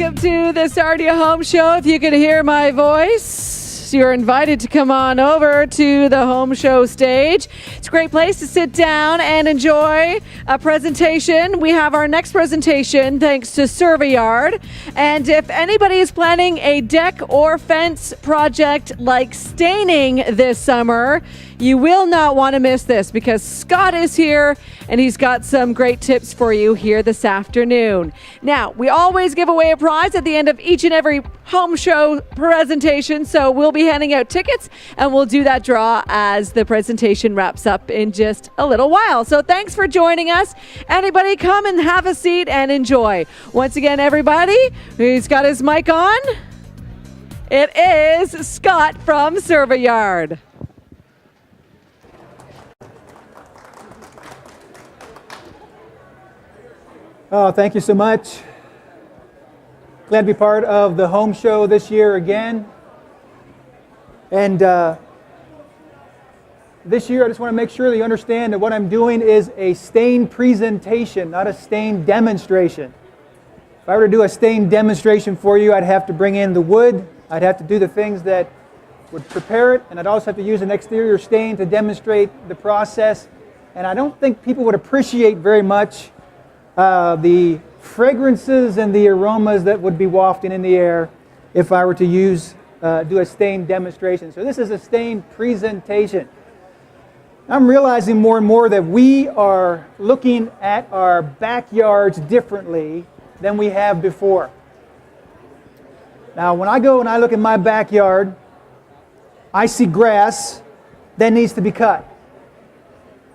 welcome to the Sarnia Home Show. If you could hear my voice, you're invited to come on over to the home show stage. It's a great place to sit down and enjoy a presentation. We have our next presentation thanks to Servayard. And if anybody is planning a deck or fence project like staining this summer, you will not want to miss this because Scott is here and he's got some great tips for you here this afternoon. Now, we always give away a prize at the end of each and every home show presentation, so we'll be handing out tickets and we'll do that draw as the presentation wraps up in just a little while. So thanks for joining us. Anybody come and have a seat and enjoy. Once again, everybody, who's got his mic on? It is Scott from Servayard. Oh, thank you so much. Glad to be part of the home show this year again. And this year I just want to make sure that you understand that what I'm doing is a stain presentation, not a stain demonstration. If I were to do a stain demonstration for you, I'd have to bring in the wood, I'd have to do the things that would prepare it, and I'd also have to use an exterior stain to demonstrate the process. And I don't think people would appreciate very much the fragrances and the aromas that would be wafting in the air if I were to do a stain demonstration. So this is a stain presentation. I'm realizing more and more that we are looking at our backyards differently than we have before. Now, when I go and I look at my backyard, I see grass that needs to be cut.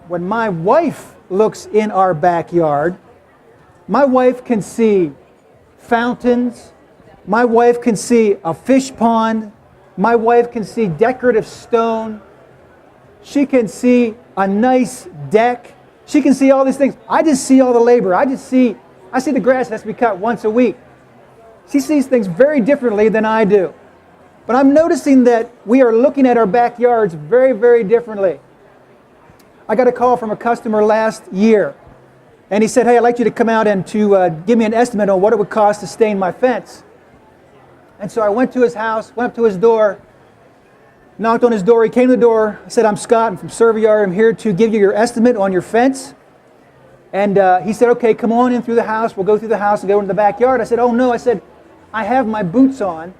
When my wife looks in our backyard, my wife can see fountains. My wife can see a fish pond. My wife can see decorative stone. She can see a nice deck. She can see all these things. I just see all the labor. I see the grass has to be cut once a week. She sees things very differently than I do. But I'm noticing that we are looking at our backyards very, very differently. I got a call from a customer last year. And he said, hey, I'd like you to come out and to give me an estimate on what it would cost to stain my fence. And so I went to his house, went up to his door, knocked on his door. He came to the door. I said, I'm Scott. I'm from Servayard. I'm here to give you your estimate on your fence. And he said, okay, come on in through the house. We'll go through the house and go into the backyard. I said, oh, no. I said, I have my boots on.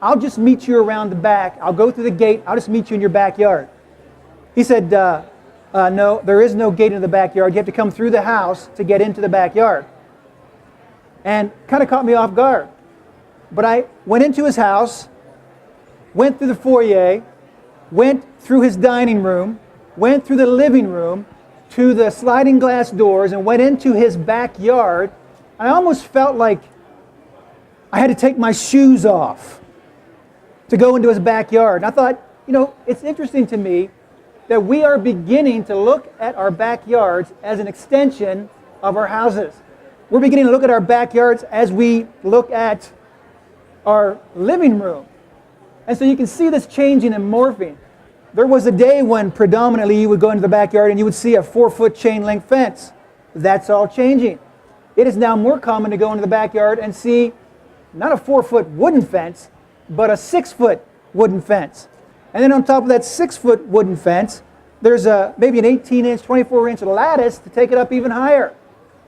I'll just meet you around the back. I'll go through the gate. I'll just meet you in your backyard. He said, no, there is no gate in the backyard. You have to come through the house to get into the backyard. And kind of caught me off guard. But I went into his house, went through the foyer, went through his dining room, went through the living room, to the sliding glass doors, and went into his backyard. I almost felt like I had to take my shoes off to go into his backyard. And I thought, you know, it's interesting to me that we are beginning to look at our backyards as an extension of our houses. We're beginning to look at our backyards as we look at our living room. And so you can see this changing and morphing. There was a day when predominantly you would go into the backyard and you would see a 4-foot chain link fence. That's all changing. It is now more common to go into the backyard and see not a 4-foot wooden fence, but a 6-foot wooden fence. And then on top of that 6-foot wooden fence, there's maybe an 18-inch, 24-inch lattice to take it up even higher.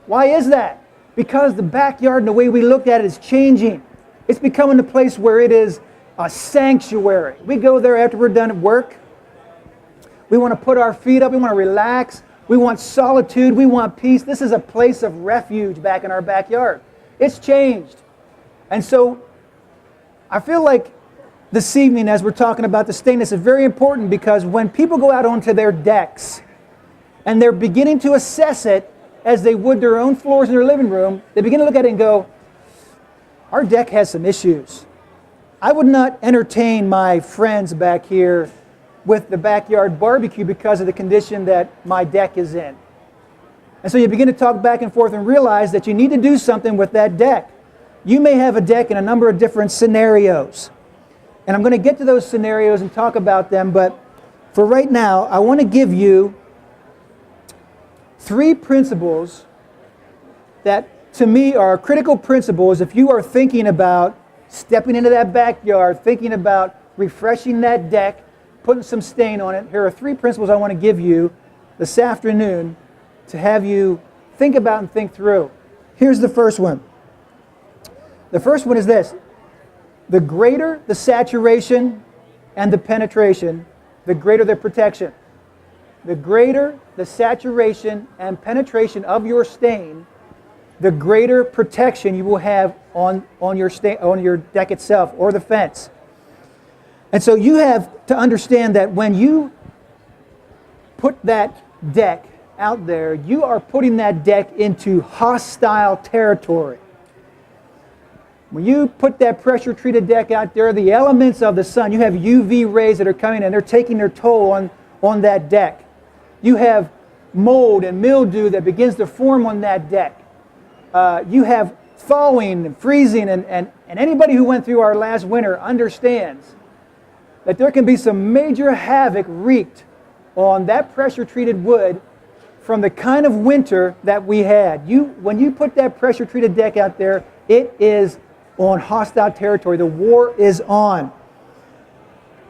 Why is that? Because the backyard and the way we look at it is changing. It's becoming a place where it is a sanctuary. We go there after we're done at work. We want to put our feet up. We want to relax. We want solitude. We want peace. This is a place of refuge back in our backyard. It's changed. And so I feel like this evening, as we're talking about the stain, this is very important because when people go out onto their decks and they're beginning to assess it as they would their own floors in their living room, they begin to look at it and go, our deck has some issues. I would not entertain my friends back here with the backyard barbecue because of the condition that my deck is in. And so you begin to talk back and forth and realize that you need to do something with that deck. You may have a deck in a number of different scenarios. And I'm going to get to those scenarios and talk about them, but for right now, I want to give you 3 principles that to me, are critical principles if you are thinking about stepping into that backyard, thinking about refreshing that deck, putting some stain on it. Here are 3 principles I want to give you this afternoon to have you think about and think through. Here's the first one. The first one is this. The greater the saturation and the penetration, the greater the protection. The greater the saturation and penetration of your stain, the greater protection you will have on your deck itself or the fence. And so you have to understand that when you put that deck out there, you are putting that deck into hostile territory. When you put that pressure-treated deck out there, the elements of the sun, you have UV rays that are coming in, they're taking their toll on that deck. You have mold and mildew that begins to form on that deck. You have thawing and freezing, and anybody who went through our last winter understands that there can be some major havoc wreaked on that pressure-treated wood from the kind of winter that we had. When you put that pressure-treated deck out there, it is on hostile territory. The war is on.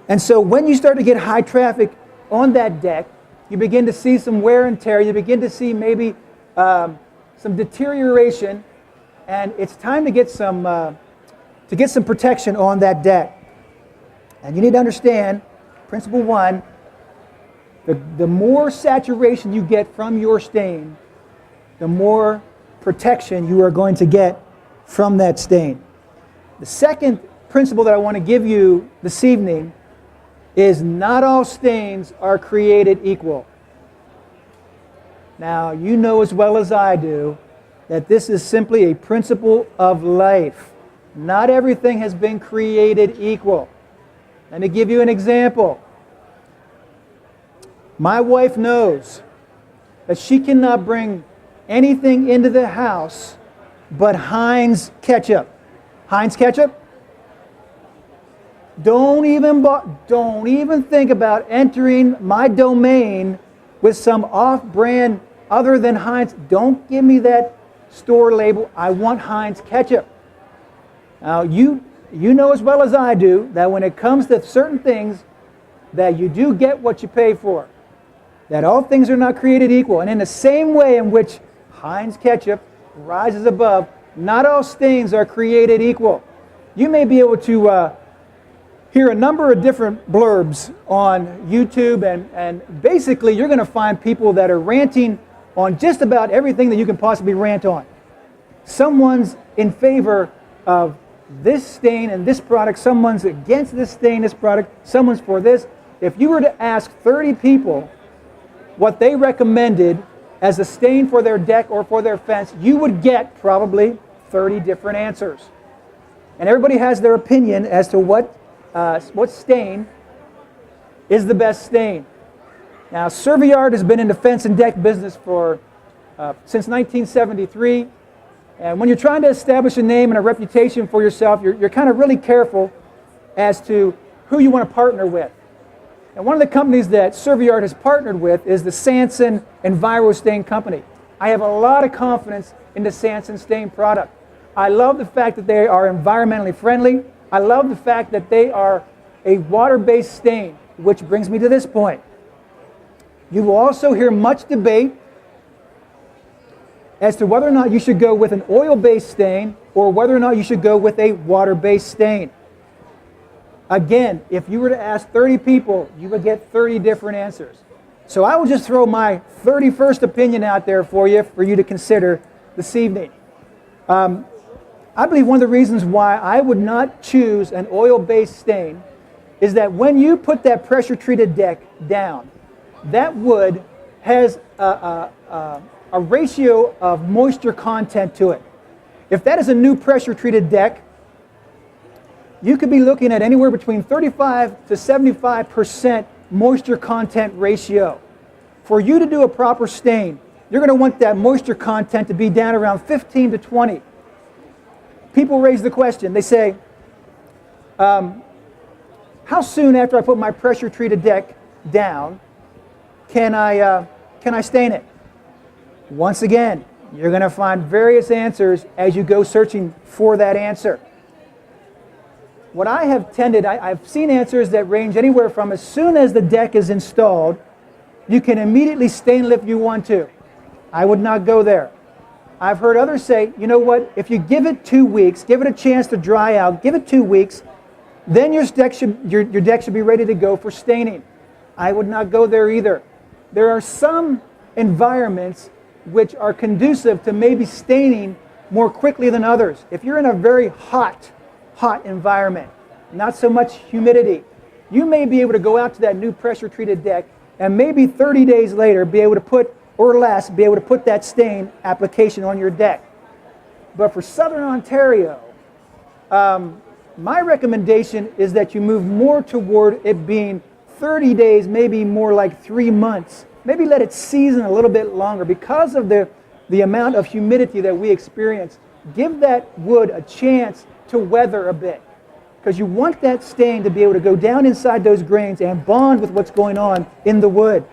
And so when you start to get high traffic on that deck, you begin to see some wear and tear. You begin to see maybe some deterioration, and it's time to get some protection on that deck. And you need to understand, principle 1, the more saturation you get from your stain, the more protection you are going to get from that stain. The second principle that I want to give you this evening is not all stains are created equal. Now, you know as well as I do that this is simply a principle of life. Not everything has been created equal. Let me give you an example. My wife knows that she cannot bring anything into the house but Heinz ketchup. Heinz ketchup? Don't even think about entering my domain with some off-brand other than Heinz. Don't give me that store label. I want Heinz ketchup. Now, you know as well as I do that when it comes to certain things, that you do get what you pay for. That all things are not created equal. And in the same way in which Heinz ketchup rises above, not all stains are created equal. You may be able to hear a number of different blurbs on YouTube, and basically you're going to find people that are ranting on just about everything that you can possibly rant on. Someone's in favor of this stain and this product, someone's against this stain, this product, someone's for this. If you were to ask 30 people what they recommended as a stain for their deck or for their fence, you would get probably 30 different answers. And everybody has their opinion as to what stain is the best stain. Now, Servayard has been in the fence and deck business since 1973. And when you're trying to establish a name and a reputation for yourself, you're kind of really careful as to who you want to partner with. And one of the companies that Servayard has partnered with is the Sanson EnviroStain Company. I have a lot of confidence in the Sanson stain product. I love the fact that they are environmentally friendly. I love the fact that they are a water-based stain, which brings me to this point. You will also hear much debate as to whether or not you should go with an oil-based stain or whether or not you should go with a water-based stain. Again, if you were to ask 30 people, you would get 30 different answers. So I will just throw my 31st opinion out there for you to consider this evening. I believe one of the reasons why I would not choose an oil-based stain is that when you put that pressure-treated deck down, that wood has a ratio of moisture content to it. If that is a new pressure-treated deck, you could be looking at anywhere between 35 to 75% moisture content ratio. For you to do a proper stain, you're going to want that moisture content to be down around 15 to 20. People raise the question. They say, how soon after I put my pressure-treated deck down can I stain it? Once again, You're going to find various answers as you go searching for that answer. What I have tended, I've seen answers that range anywhere from as soon as the deck is installed, you can immediately stain lift if you want to. I would not go there. I've heard others say, you know what, if you give it 2 weeks, give it a chance to dry out, give it 2 weeks, then your deck should be ready to go for staining. I would not go there either. There are some environments which are conducive to maybe staining more quickly than others. If you're in a very hot environment, not so much humidity, you may be able to go out to that new pressure-treated deck and maybe 30 days later be able to put, or less, be able to put that stain application on your deck. But for Southern Ontario, my recommendation is that you move more toward it being 30 days, maybe more like 3 months. Maybe let it season a little bit longer. Because of the amount of humidity that we experience, give that wood a chance to weather a bit. Because you want that stain to be able to go down inside those grains and bond with what's going on in the wood.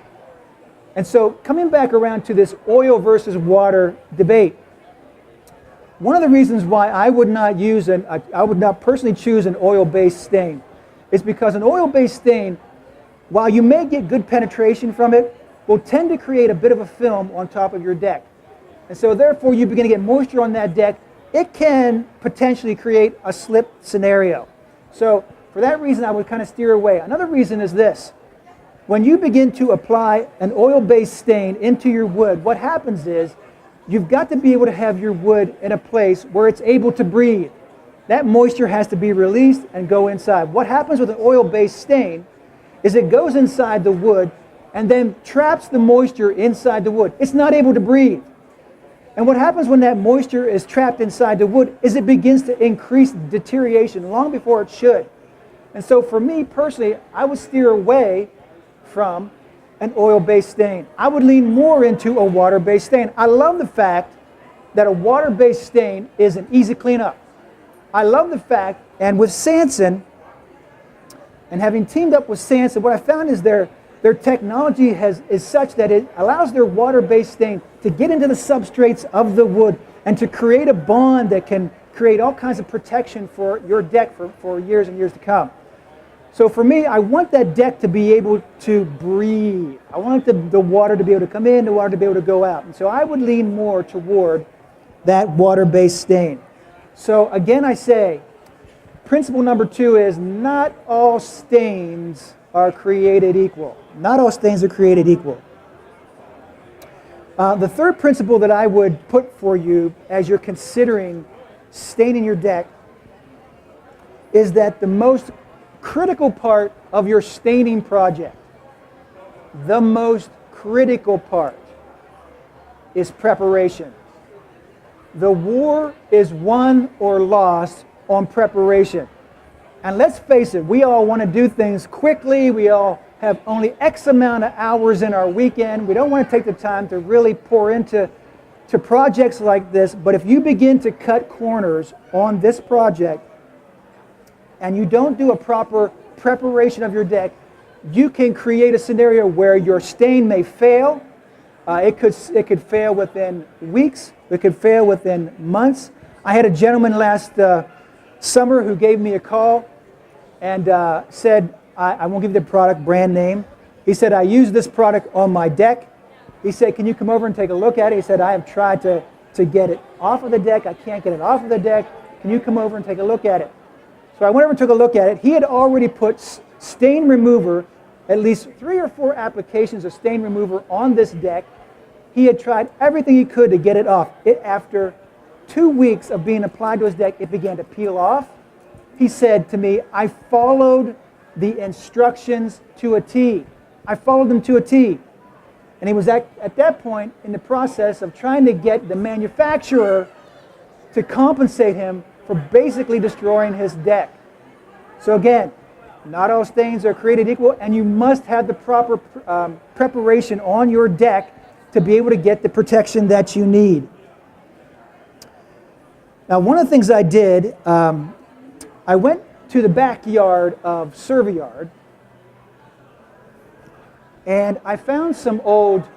And so coming back around to this oil versus water debate, one of the reasons why I would not use I would not personally choose an oil-based stain is because an oil-based stain, while you may get good penetration from it, will tend to create a bit of a film on top of your deck. And so therefore you begin to get moisture on that deck. It can potentially create a slip scenario. So for that reason I would kind of steer away. Another reason is this. When you begin to apply an oil-based stain into your wood, what happens is you've got to be able to have your wood in a place where it's able to breathe. That moisture has to be released and go inside. What happens with an oil-based stain is it goes inside the wood and then traps the moisture inside the wood. It's not able to breathe. And what happens when that moisture is trapped inside the wood is it begins to increase deterioration long before it should. And so for me personally, I would steer away from an oil-based stain. I would lean more into a water-based stain. I love the fact that a water-based stain is an easy cleanup. I love the fact, and with Sanson, and having teamed up with Sanson, what I found is their technology is such that it allows their water-based stain to get into the substrates of the wood and to create a bond that can create all kinds of protection for your deck for years and years to come. So for me, I want that deck to be able to breathe. I want the water to be able to come in, the water to be able to go out. And so I would lean more toward that water-based stain. So again, I say, principle number 2 is not all stains are created equal. Not all stains are created equal. The third principle that I would put for you as you're considering staining your deck is that the most critical part of your staining project, the most critical part, is preparation. The war is won or lost on preparation. And let's face it, we all want to do things quickly. We all have only X amount of hours in our weekend. We don't want to take the time to really pour into projects like this. But if you begin to cut corners on this project and you don't do a proper preparation of your deck, you can create a scenario where your stain may fail. It could fail within weeks. It could fail within months. I had a gentleman last summer who gave me a call and said, I won't give you the product brand name. He said, I use this product on my deck. He said, can you come over and take a look at it? He said, I have tried to get it off of the deck. I can't get it off of the deck. Can you come over and take a look at it? So I went over and took a look at it. He had already put stain remover, at least 3 or 4 applications of stain remover on this deck. He had tried everything he could to get it off. After 2 weeks of being applied to his deck, it began to peel off. He said to me, I followed the instructions to a T. I followed them to a T. And he was at that point in the process of trying to get the manufacturer to compensate him for basically destroying his deck. So again, not all stains are created equal, and you must have the proper preparation on your deck to be able to get the protection that you need. Now, one of the things I did, I went to the backyard of Servayard, and I found some old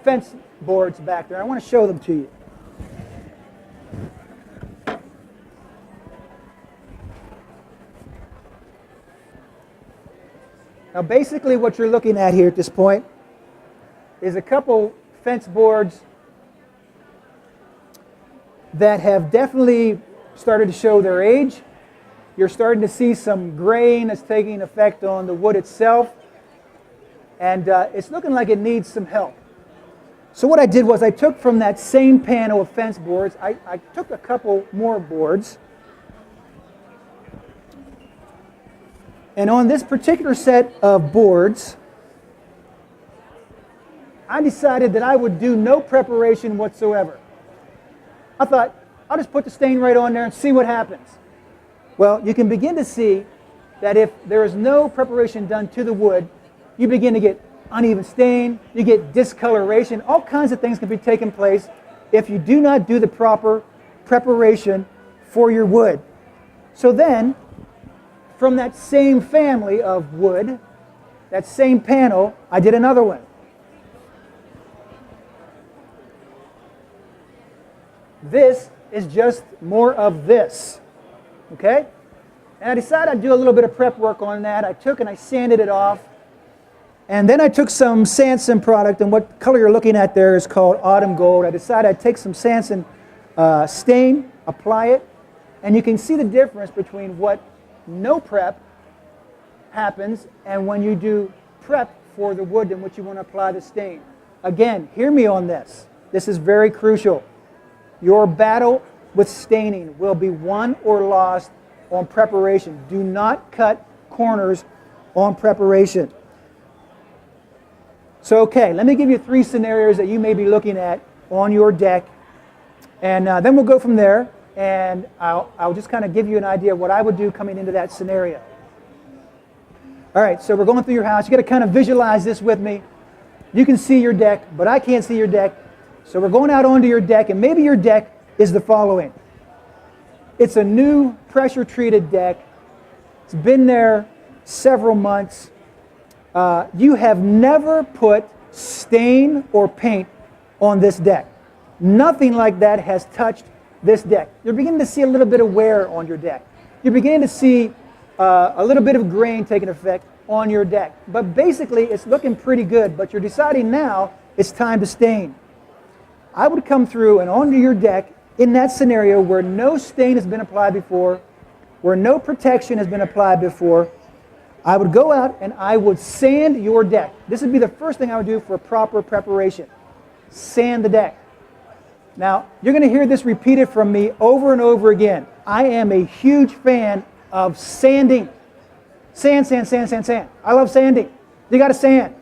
fence boards back there. I want to show them to you. Now basically what you're looking at here at this point is a couple fence boards that have definitely started to show their age. You're starting to see some graying that's taking effect on the wood itself, and it's looking like it needs some help. So what I did was I took from that same panel of fence boards, I took a couple more boards, and on this particular set of boards, I decided that I would do no preparation whatsoever. I thought, I'll just put the stain right on there and see what happens. Well, you can begin to see that if there is no preparation done to the wood, you begin to get uneven stain, you get discoloration, all kinds of things can be taking place if you do not do the proper preparation for your wood. So then, from that same family of wood, that same panel, I did another one. This is just more of this, okay? And I decided I'd do a little bit of prep work on that. I took and I sanded it off. And then I took some Sanson product, and what color you're looking at there is called Autumn Gold. I decided I'd take some Sanson stain, apply it, and you can see the difference between what no prep happens and when you do prep for the wood in which you want to apply the stain. Again, hear me on this. This is very crucial. Your battle with staining will be won or lost on preparation. Do not cut corners on preparation. So, okay, let me give you 3 scenarios that you may be looking at on your deck, and then we'll go from there, and I'll just kind of give you an idea of what I would do coming into that scenario. All right, so we're going through your house. You got to kind of visualize this with me. You can see your deck, but I can't see your deck. So we're going out onto your deck, and maybe your deck is the following. It's a new pressure-treated deck. It's been there several months. You have never put stain or paint on this deck. Nothing like that has touched this deck. You're beginning to see a little bit of wear on your deck. You're beginning to see a little bit of grain taking effect on your deck. But basically, it's looking pretty good, but you're deciding now it's time to stain. I would come through and onto your deck in that scenario where no stain has been applied before, where no protection has been applied before. I would go out and I would sand your deck. This would be the first thing I would do for a proper preparation. Sand the deck. Now, you're going to hear this repeated from me over and over again. I am a huge fan of sanding. Sand, sand, sand, sand, sand. I love sanding. You got to sand.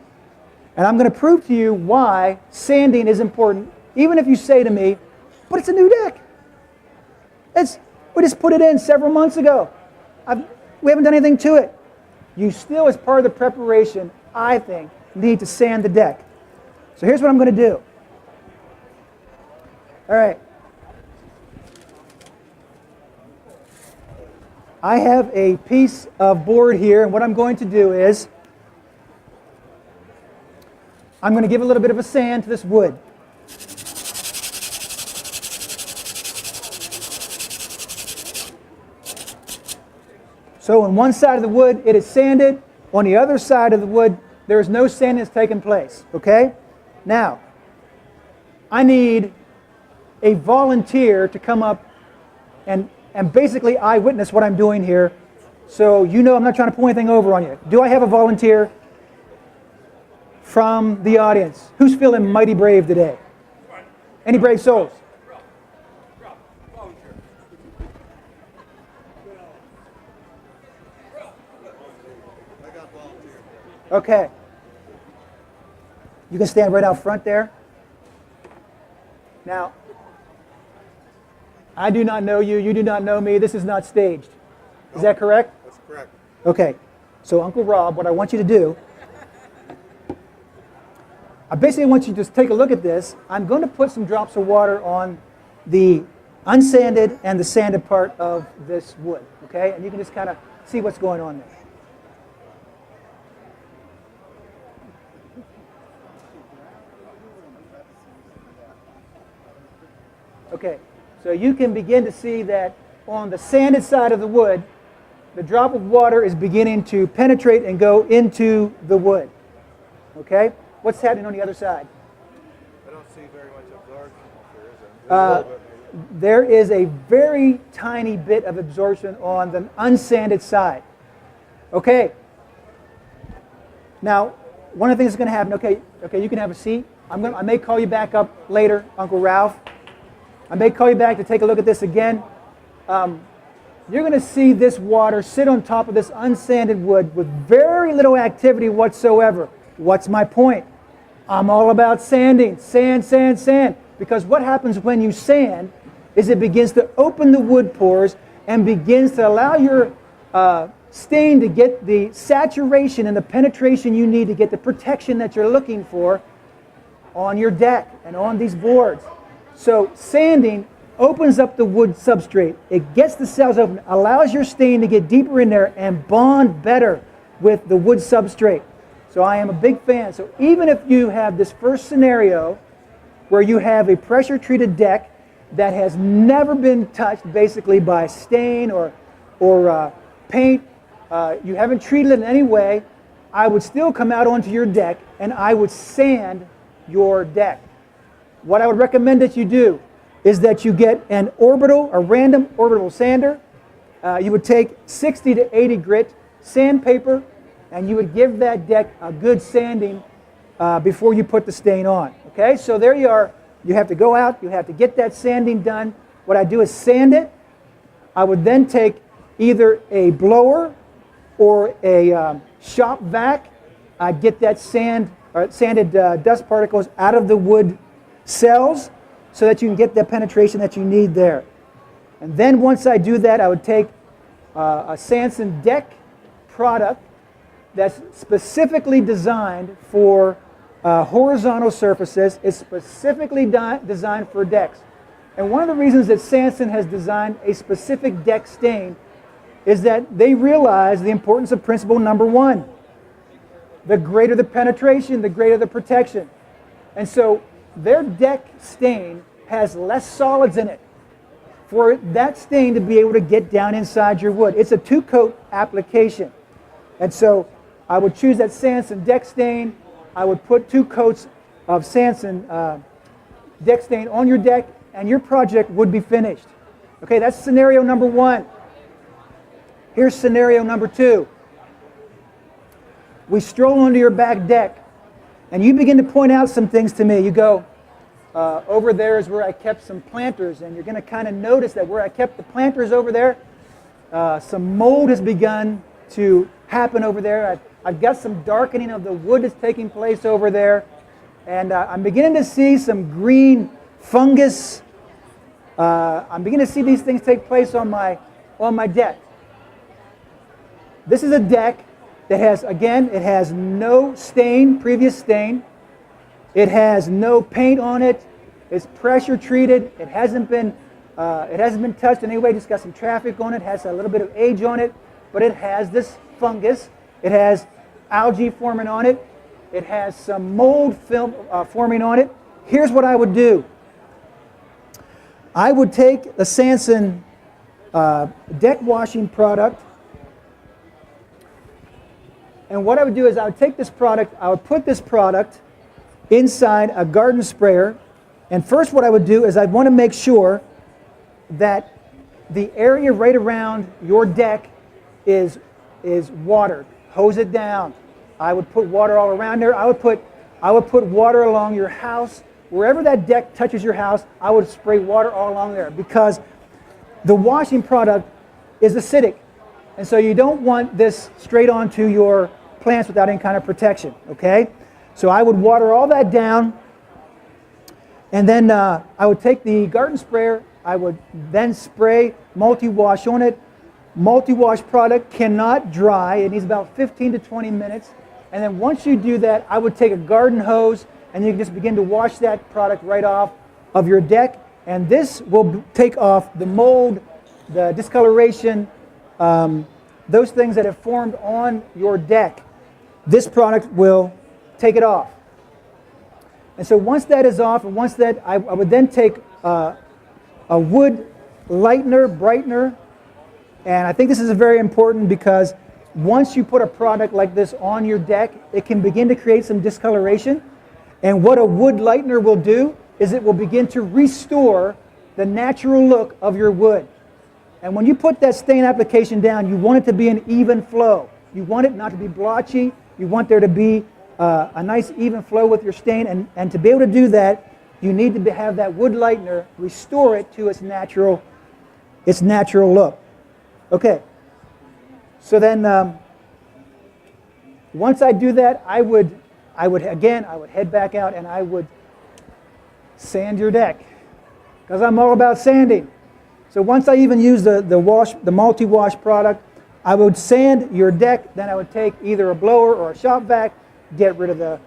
And I'm going to prove to you why sanding is important, even if you say to me, but it's a new deck. We just put it in several months ago. We haven't done anything to it. You still, as part of the preparation, I think, need to sand the deck. So here's what I'm going to do. All right. I have a piece of board here, and what I'm going to do is I'm going to give a little bit of a sand to this wood. So on one side of the wood, it is sanded. On the other side of the wood, there is no sanding that's taken place. Okay? Now, I need a volunteer to come up and basically eyewitness what I'm doing here. So you know I'm not trying to pull anything over on you. Do I have a volunteer from the audience? Who's feeling mighty brave today? Any brave souls? Okay. You can stand right out front there. Now, I do not know you. You do not know me. This is not staged. Is that correct? That's correct. Okay. So, Uncle Rob, what I want you to do, I basically want you to just take a look at this. I'm going to put some drops of water on the unsanded and the sanded part of this wood. Okay? And you can just kind of see what's going on there. Okay, so you can begin to see that on the sanded side of the wood, the drop of water is beginning to penetrate and go into the wood. Okay, what's happening on the other side? I don't see very much absorption here, is there? There is a very tiny bit of absorption on the unsanded side. Okay. Now, one of the things that's going to happen. Okay, you can have a seat. I may call you back up later, Uncle Ralph. I may call you back to take a look at this again. You're going to see this water sit on top of this unsanded wood with very little activity whatsoever. What's my point? I'm all about sanding. Sand, sand, sand. Because what happens when you sand is it begins to open the wood pores and begins to allow your stain to get the saturation and the penetration you need to get the protection that you're looking for on your deck and on these boards. So sanding opens up the wood substrate. It gets the cells open, allows your stain to get deeper in there and bond better with the wood substrate. So I am a big fan. So even if you have this first scenario where you have a pressure-treated deck that has never been touched basically by stain or paint, you haven't treated it in any way, I would still come out onto your deck and I would sand your deck. What I would recommend that you do is that you get a random orbital sander. You would take 60 to 80 grit sandpaper and you would give that deck a good sanding before you put the stain on. Okay, so there you are. You have to go out, you have to get that sanding done. What I do is sand it. I would then take either a blower or a shop vac. I'd get that sanded dust particles out of the wood cells so that you can get the penetration that you need there. And then once I do that, I would take a Sanson deck product that's specifically designed for horizontal surfaces. It's specifically designed for decks. And one of the reasons that Sanson has designed a specific deck stain is that they realize the importance of principle number 1. The greater the penetration, the greater the protection. And so their deck stain has less solids in it for that stain to be able to get down inside your wood. It's a 2-coat application. And so I would choose that Sanson deck stain. I would put 2 coats of Sanson deck stain on your deck and your project would be finished. Okay, that's scenario number 1. Here's scenario number 2. We stroll onto your back deck and you begin to point out some things to me. You go, over there is where I kept some planters, and you're going to kind of notice that where I kept the planters over there, some mold has begun to happen over there. I've got some darkening of the wood that's taking place over there, and I'm beginning to see some green fungus. I'm beginning to see these things take place on my deck. This is a deck that has, again, it has no stain, previous stain. It has no paint on it. It's pressure treated. It hasn't been touched in any way. Just got some traffic on it. Has a little bit of age on it, but it has this fungus. It has algae forming on it. It has some mold film forming on it. Here's what I would do. I would take the Sanson deck washing product, and what I would do is I would take this product, I would put this product inside a garden sprayer, and first what I would do is I'd want to make sure that the area right around your deck is watered. Hose it down. I would put water all around there. I would put water along your house. Wherever that deck touches your house, I would spray water all along there, because the washing product is acidic. And so you don't want this straight onto your plants without any kind of protection, okay? So I would water all that down, and then I would take the garden sprayer. I would then spray multi-wash on it. Multi-wash product cannot dry. It needs about 15 to 20 minutes. And then once you do that, I would take a garden hose, and you can just begin to wash that product right off of your deck. And this will take off the mold, the discoloration, those things that have formed on your deck. This product will take it off. And so once that is off, and once that, I would then take a wood lightener, brightener, and I think this is very important because once you put a product like this on your deck, it can begin to create some discoloration. And what a wood lightener will do is it will begin to restore the natural look of your wood. And when you put that stain application down, you want it to be an even flow. You want it not to be blotchy. You want there to be a nice even flow with your stain. And to be able to do that, you need to have that wood lightener restore it to its natural look. Okay. So then, once I do that, I would head back out and I would sand your deck, because I'm all about sanding. So once I even use the multi-wash product, I would sand your deck. Then I would take either a blower or a shop vac, get rid of the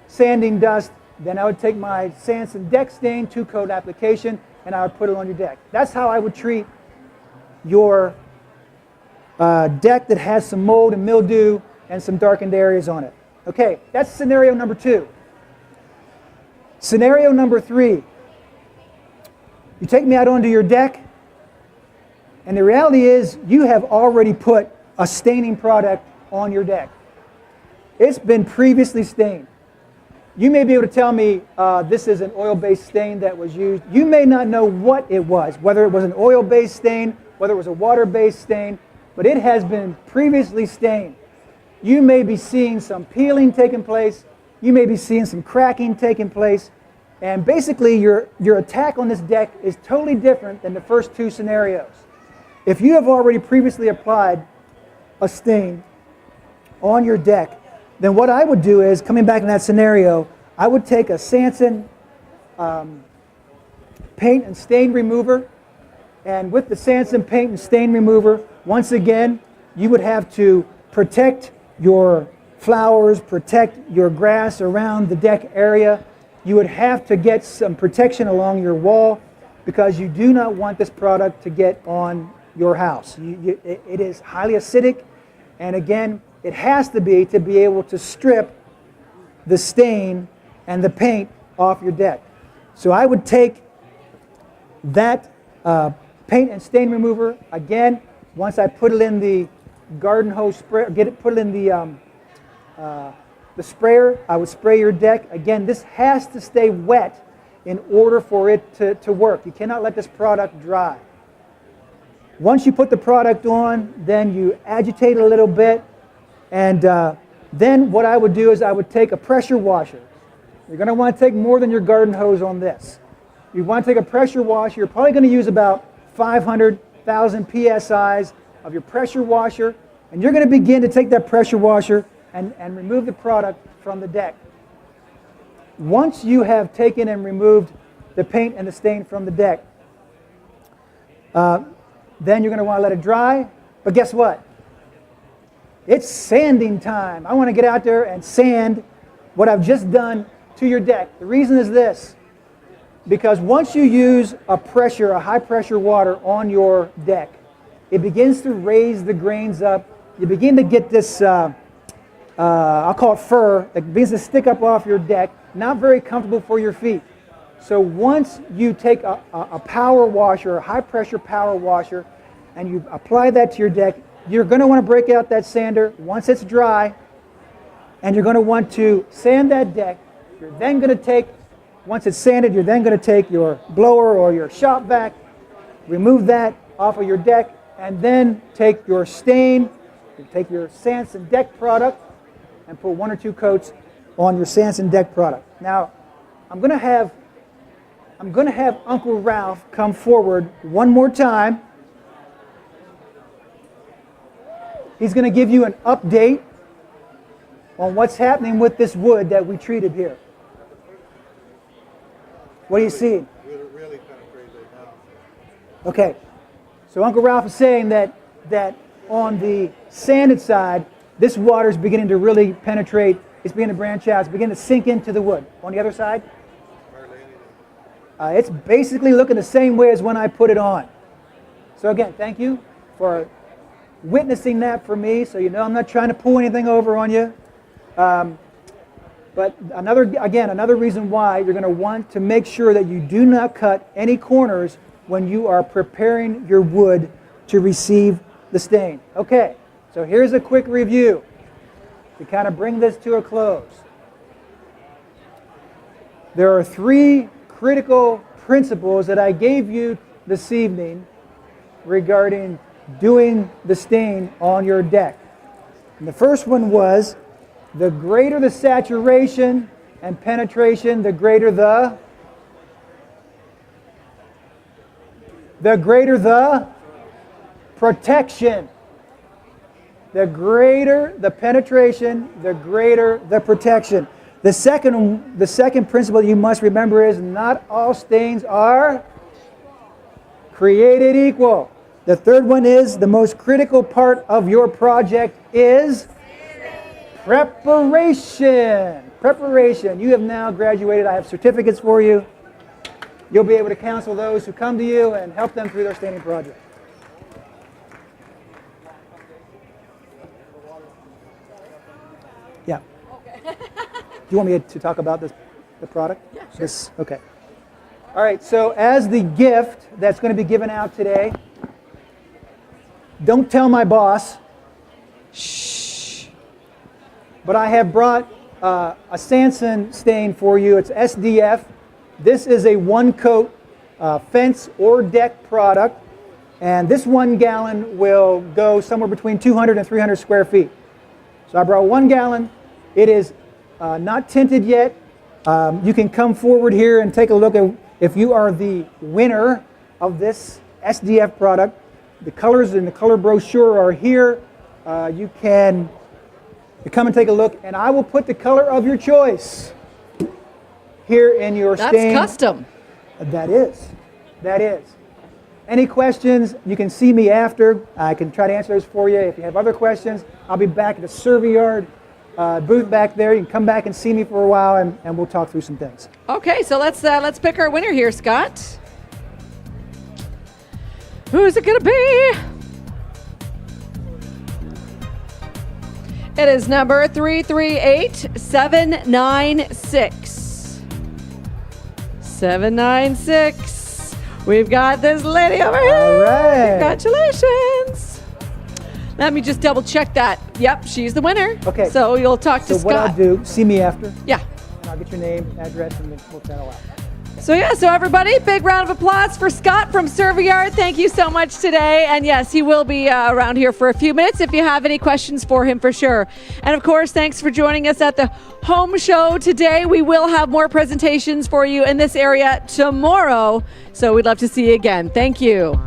sanding dust. Then I would take my Sanson deck stain 2-coat application and I would put it on your deck. That's how I would treat your deck that has some mold and mildew and some darkened areas on it. Okay, that's scenario number 2. Scenario number 3. You take me out onto your deck, and the reality is you have already put a staining product on your deck. It's been previously stained. You may be able to tell me this is an oil-based stain that was used. You may not know what it was, whether it was an oil-based stain, whether it was a water-based stain, but it has been previously stained. You may be seeing some peeling taking place. You may be seeing some cracking taking place. And basically your attack on this deck is totally different than the first 2 scenarios. If you have already previously applied a stain on your deck, then what I would do is, coming back in that scenario, I would take a Sanson paint and stain remover. And with the Sanson paint and stain remover, once again, you would have to protect your flowers, protect your grass around the deck area. You would have to get some protection along your wall because you do not want this product to get on your house. It is highly acidic, and again, it has to be able to strip the stain and the paint off your deck. So I would take that paint and stain remover again. Once I put it in the garden hose spray, put it in the sprayer, I would spray your deck. Again, this has to stay wet in order for it to work. You cannot let this product dry. Once you put the product on, then you agitate a little bit, and then what I would do is I would take a pressure washer. You're going to want to take more than your garden hose on this. You want to take a pressure washer. You're probably going to use about 500,000 psi's of your pressure washer, and you're going to begin to take that pressure washer and remove the product from the deck. Once you have taken and removed the paint and the stain from the deck, then you're going to want to let it dry. But guess what? It's sanding time. I want to get out there and sand what I've just done to your deck. The reason is this. Because once you use a high pressure water on your deck, it begins to raise the grains up. You begin to get this, I'll call it fur, that begins to stick up off your deck. Not very comfortable for your feet. So once you take a power washer, a high pressure power washer, and you apply that to your deck, you're going to want to break out that sander once it's dry, and you're going to want to sand that deck. You're then going to take, once it's sanded, you're then going to take your blower or your shop vac, remove that off of your deck, and then take your stain, you take your Sanson deck product, and put 1 or 2 coats on your Sanson deck product. Now, I'm going to have Uncle Ralph come forward one more time. He's going to give you an update on what's happening with this wood that we treated here. What do you see? Really penetrated now. Okay, so Uncle Ralph is saying that on the sanded side, this water is beginning to really penetrate. It's beginning to branch out. It's beginning to sink into the wood. On the other side, it's basically looking the same way as when I put it on. So again, thank you for witnessing that for me, so you know I'm not trying to pull anything over on you. But another reason why you're going to want to make sure that you do not cut any corners when you are preparing your wood to receive the stain. Okay, so here's a quick review to kind of bring this to a close. There are 3 critical principles that I gave you this evening regarding doing the stain on your deck. And the first one was, the greater the saturation and penetration, the greater the protection. The greater the penetration, the greater the protection. The second principle you must remember is, not all stains are created equal. The third one is, the most critical part of your project is preparation. Preparation. You have now graduated. I have certificates for you. You'll be able to counsel those who come to you and help them through their staining project. Yeah. Do you want me to talk about the product? Yeah, sure. This, okay. All right, so as the gift that's going to be given out today, don't tell my boss. Shh. But I have brought a Sanson stain for you. It's SDF. This is a 1-coat fence or deck product, and this 1 gallon will go somewhere between 200 and 300 square feet. So I brought 1 gallon. It is not tinted yet. You can come forward here and take a look at if you are the winner of this SDF product. The colors in the color brochure are here. You can come and take a look, and I will put the color of your choice here in your stain. That's custom. That is. That is. Any questions, you can see me after. I can try to answer those for you. If you have other questions, I'll be back at the Servayard booth back there. You can come back and see me for a while, and we'll talk through some things. Okay, so let's pick our winner here, Scott. Who's it gonna be? It is number 338796. 796. We've got this lady over here. All right. Congratulations. Let me just double check that. Yep, she's the winner. Okay. So you'll talk to So Scott. what I'll do, see me after, Yeah. and I'll get your name, address, and then we'll chat all out. So everybody, big round of applause for Scott from Servayard. Thank you so much today. And yes, he will be around here for a few minutes if you have any questions for him, for sure. And of course, thanks for joining us at the home show today. We will have more presentations for you in this area tomorrow. So we'd love to see you again. Thank you.